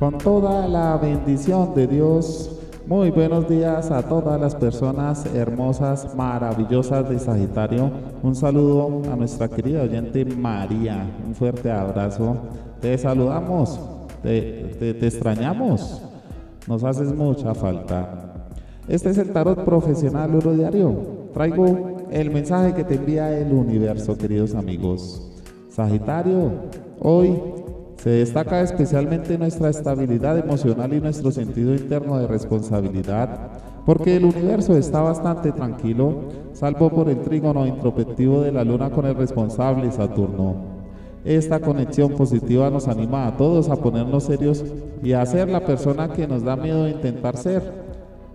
Con toda la bendición de Dios, muy buenos días a todas las personas hermosas, maravillosas de Sagitario. Un saludo a nuestra querida oyente María, un fuerte abrazo. Te saludamos, te extrañamos, nos haces mucha falta. Este es el tarot profesional Oro Diario. Traigo el mensaje que te envía el universo, queridos amigos. Sagitario, hoy se destaca especialmente nuestra estabilidad emocional y nuestro sentido interno de responsabilidad, porque el universo está bastante tranquilo, salvo por el trígono introspectivo de la luna con el responsable Saturno. Esta conexión positiva nos anima a todos a ponernos serios y a ser la persona que nos da miedo de intentar ser.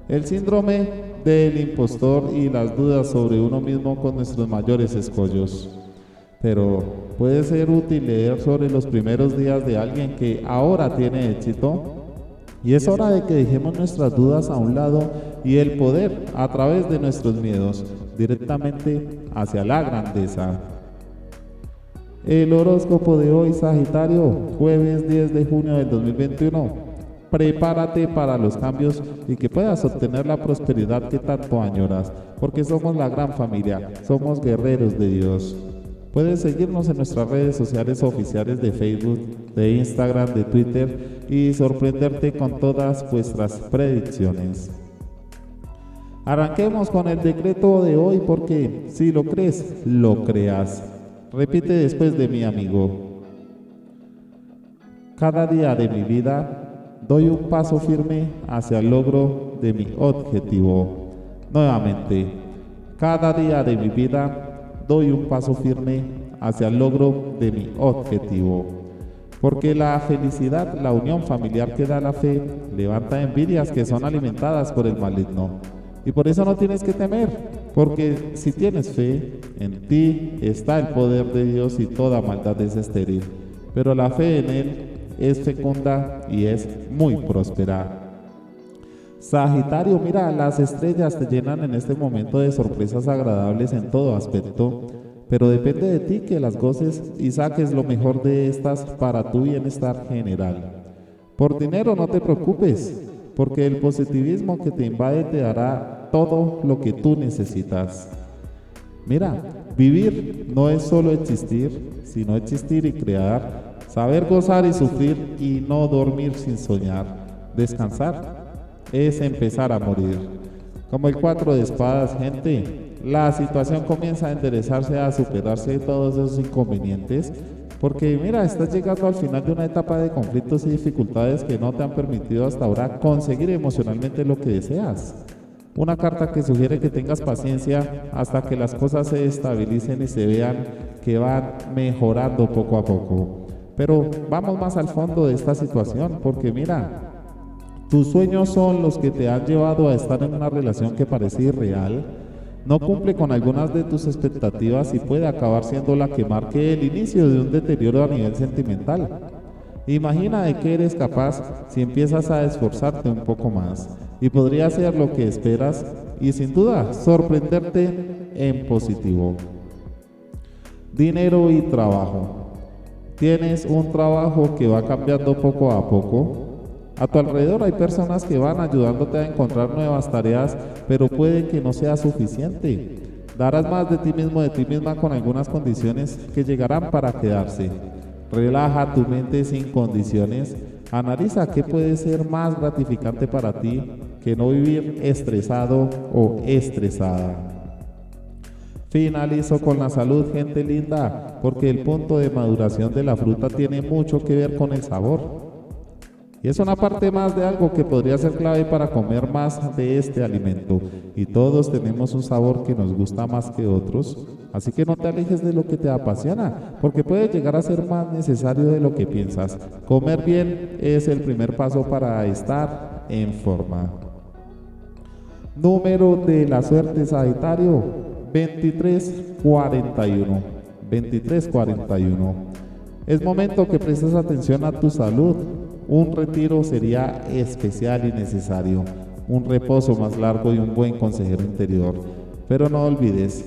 El síndrome del impostor y las dudas sobre uno mismo con nuestros mayores escollos. Pero puede ser útil leer sobre los primeros días de alguien que ahora tiene éxito, y es hora de que dejemos nuestras dudas a un lado y el poder a través de nuestros miedos directamente hacia la grandeza. El horóscopo de hoy, Sagitario, jueves 10 de junio del 2021. Prepárate para los cambios y que puedas obtener la prosperidad que tanto añoras, porque somos la gran familia, somos guerreros de Dios. Puedes seguirnos en nuestras redes sociales oficiales de Facebook, de Instagram, de Twitter y sorprenderte con todas vuestras predicciones. Arranquemos con el decreto de hoy porque si lo crees, lo creas. Repite después de mí, amigo. Cada día de mi vida doy un paso firme hacia el logro de mi objetivo. Nuevamente, cada día de mi vida doy un paso firme hacia el logro de mi objetivo. Porque la felicidad, la unión familiar que da la fe, levanta envidias que son alimentadas por el maligno. Y por eso no tienes que temer, porque si tienes fe, en ti está el poder de Dios y toda maldad es estéril. Pero la fe en Él es fecunda y es muy próspera. Sagitario, mira, las estrellas te llenan en este momento de sorpresas agradables en todo aspecto, pero depende de ti que las goces y saques lo mejor de estas para tu bienestar general. Por dinero no te preocupes, porque el positivismo que te invade te dará todo lo que tú necesitas. Mira, vivir no es solo existir, sino existir y crear, saber gozar y sufrir y no dormir sin soñar, descansar es empezar a morir. Como el 4 de espadas, gente, la situación comienza a enderezarse, a superarse todos esos inconvenientes, porque mira, estás llegando al final de una etapa de conflictos y dificultades que no te han permitido hasta ahora conseguir emocionalmente lo que deseas. Una carta que sugiere que tengas paciencia hasta que las cosas se estabilicen y se vean que van mejorando poco a poco. Pero vamos más al fondo de esta situación, porque mira, tus sueños son los que te han llevado a estar en una relación que parece irreal, no cumple con algunas de tus expectativas y puede acabar siendo la que marque el inicio de un deterioro a nivel sentimental. Imagina de qué eres capaz si empiezas a esforzarte un poco más, y podría ser lo que esperas y sin duda sorprenderte en positivo. Dinero y trabajo. Tienes un trabajo que va cambiando poco a poco. A tu alrededor hay personas que van ayudándote a encontrar nuevas tareas, pero puede que no sea suficiente. Darás más de ti mismo, de ti misma con algunas condiciones que llegarán para quedarse. Relaja tu mente sin condiciones. Analiza qué puede ser más gratificante para ti que no vivir estresado o estresada. Finalizo con la salud, gente linda, porque el punto de maduración de la fruta tiene mucho que ver con el sabor. Y es una parte más de algo que podría ser clave para comer más de este alimento. Y todos tenemos un sabor que nos gusta más que otros. Así que no te alejes de lo que te apasiona, porque puede llegar a ser más necesario de lo que piensas. Comer bien es el primer paso para estar en forma. Número de la suerte, Sagitario, 2341. 2341. Es momento que prestes atención a tu salud. Un retiro sería especial y necesario, un reposo más largo y un buen consejero interior. Pero no olvides,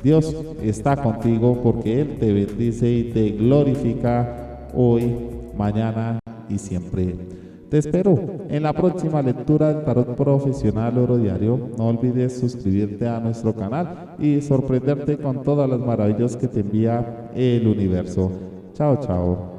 Dios está contigo porque Él te bendice y te glorifica hoy, mañana y siempre. Te espero en la próxima lectura del tarot profesional oro diario. No olvides suscribirte a nuestro canal y sorprenderte con todas las maravillas que te envía el universo. Chao, chao.